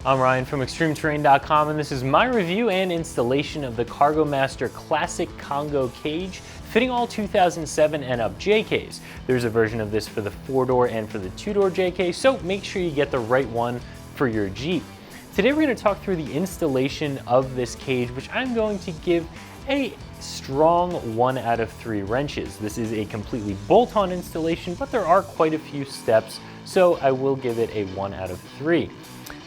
I'm Ryan from ExtremeTerrain.com, and this is my review and installation of the Kargo Master Classic Congo Cage, fitting all 2007 and up JKs. There's a version of this for the 4-door and for the 2-door JK, so make sure you get the right one for your Jeep. Today we're going to talk through the installation of this cage, which I'm going to give a strong 1 out of 3 wrenches. This is a completely bolt-on installation, but there are quite a few steps, so I will give it a 1 out of 3.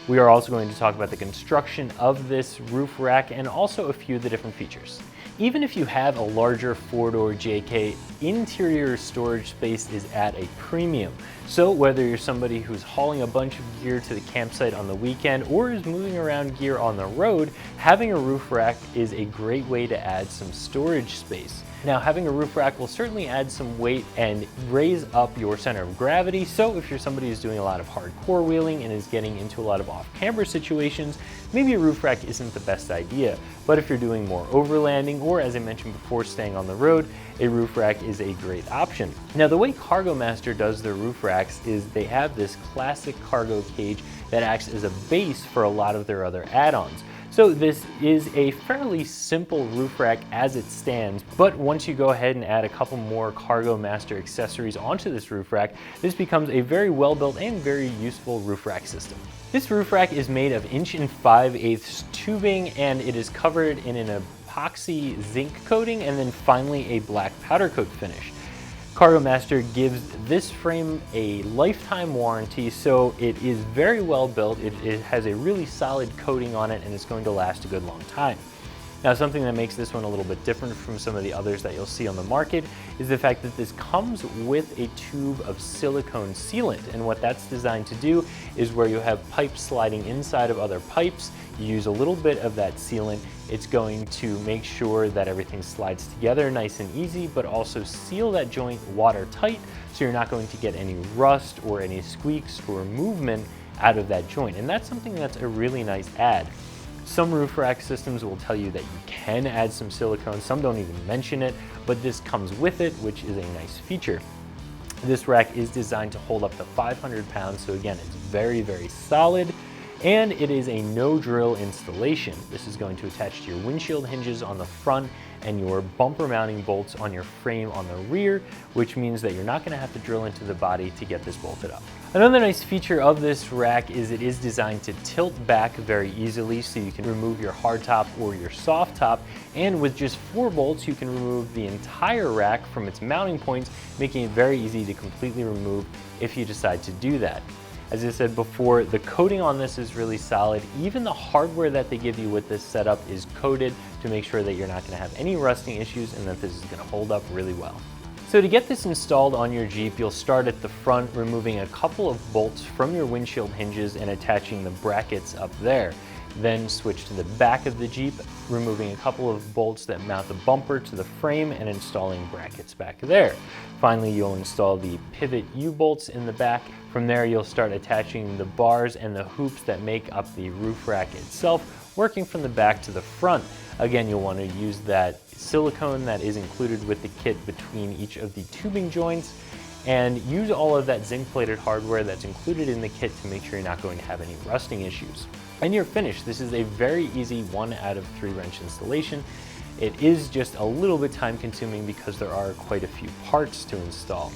We are also going to talk about the construction of this roof rack and also a few of the different features. Even if you have a larger 4-door JK, interior storage space is at a premium. So whether you're somebody who's hauling a bunch of gear to the campsite on the weekend or is moving around gear on the road, having a roof rack is a great way to add some storage space. Now, having a roof rack will certainly add some weight and raise up your center of gravity, so if you're somebody who's doing a lot of hardcore wheeling and is getting into a lot of off-camber situations, maybe a roof rack isn't the best idea. But if you're doing more overlanding or, as I mentioned before, staying on the road, a roof rack is a great option. Now, the way Kargo Master does their roof racks is they have this classic cargo cage that acts as a base for a lot of their other add-ons. So this is a fairly simple roof rack as it stands, but once you go ahead and add a couple more Kargo Master accessories onto this roof rack, this becomes a very well built and very useful roof rack system. This roof rack is made of 1 5/8" tubing, and it is covered in an epoxy-zinc coating and then finally a black powder coat finish. Kargo Master gives this frame a lifetime warranty, so it is very well built. It has a really solid coating on it and it's going to last a good long time. Now, something that makes this one a little bit different from some of the others that you'll see on the market is the fact that this comes with a tube of silicone sealant, and what that's designed to do is where you have pipes sliding inside of other pipes, you use a little bit of that sealant. It's going to make sure that everything slides together nice and easy, but also seal that joint watertight so you're not going to get any rust or any squeaks or movement out of that joint, and that's something that's a really nice add. Some roof rack systems will tell you that you can add some silicone, some don't even mention it, but this comes with it, which is a nice feature. This rack is designed to hold up to 500 pounds, so again, it's very, very solid, and it is a no-drill installation. This is going to attach to your windshield hinges on the front and your bumper mounting bolts on your frame on the rear, which means that you're not going to have to drill into the body to get this bolted up. Another nice feature of this rack is it is designed to tilt back very easily, so you can remove your hard top or your soft top, and with just 4 bolts you can remove the entire rack from its mounting points, making it very easy to completely remove if you decide to do that. As I said before, the coating on this is really solid. Even the hardware that they give you with this setup is coated to make sure that you're not going to have any rusting issues and that this is going to hold up really well. So to get this installed on your Jeep, you'll start at the front, removing a couple of bolts from your windshield hinges and attaching the brackets up there. Then switch to the back of the Jeep, removing a couple of bolts that mount the bumper to the frame and installing brackets back there. Finally, you'll install the pivot U-bolts in the back. From there, you'll start attaching the bars and the hoops that make up the roof rack itself, working from the back to the front. Again, you'll want to use that silicone that is included with the kit between each of the tubing joints, and use all of that zinc-plated hardware that's included in the kit to make sure you're not going to have any rusting issues. And you're finished. This is a very easy 1 out of 3 wrench installation. It is just a little bit time consuming because there are quite a few parts to install.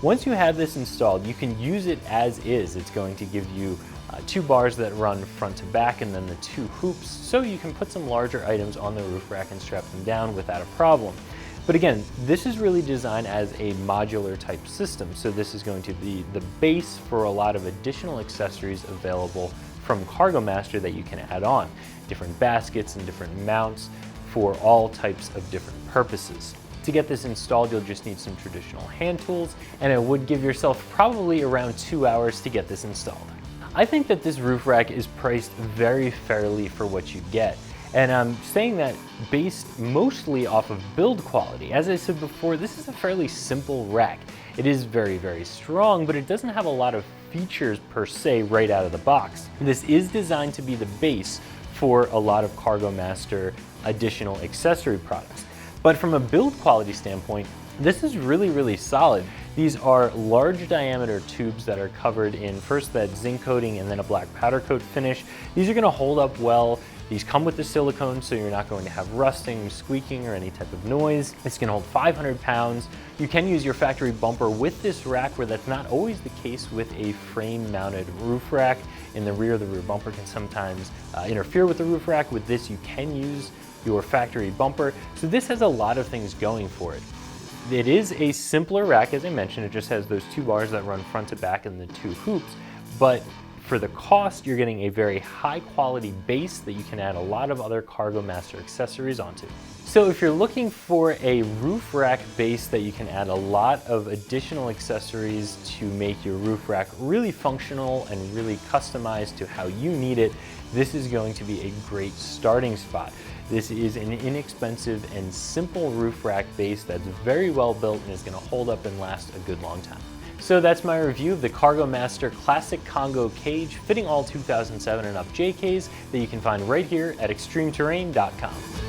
Once you have this installed, you can use it as is. It's going to give you 2 bars that run front to back and then the 2 hoops, so you can put some larger items on the roof rack and strap them down without a problem. But again, this is really designed as a modular type system, so this is going to be the base for a lot of additional accessories available from Kargo Master that you can add on. Different baskets and different mounts for all types of different purposes. To get this installed, you'll just need some traditional hand tools, and it would give yourself probably around 2 hours to get this installed. I think that this roof rack is priced very fairly for what you get. And I'm saying that based mostly off of build quality. As I said before, this is a fairly simple rack. It is very, very strong, but it doesn't have a lot of features per se right out of the box. This is designed to be the base for a lot of Kargo Master additional accessory products. But from a build quality standpoint, this is really, really solid. These are large diameter tubes that are covered in first that zinc coating and then a black powder coat finish. These are going to hold up well. These come with the silicone, so you're not going to have rusting, squeaking, or any type of noise. It's going to hold 500 pounds. You can use your factory bumper with this rack, where that's not always the case with a frame-mounted roof rack. In the rear, the rear bumper can sometimes interfere with the roof rack. With this, you can use your factory bumper. So this has a lot of things going for it. It is a simpler rack, as I mentioned. It just has those 2 bars that run front to back and the 2 hoops, but for the cost, you're getting a very high quality base that you can add a lot of other Kargo Master accessories onto. So if you're looking for a roof rack base that you can add a lot of additional accessories to make your roof rack really functional and really customized to how you need it, this is going to be a great starting spot. This is an inexpensive and simple roof rack base that's very well built and is going to hold up and last a good long time. So that's my review of the Kargo Master Classic Congo Cage, fitting all 2007 and up JKs, that you can find right here at ExtremeTerrain.com.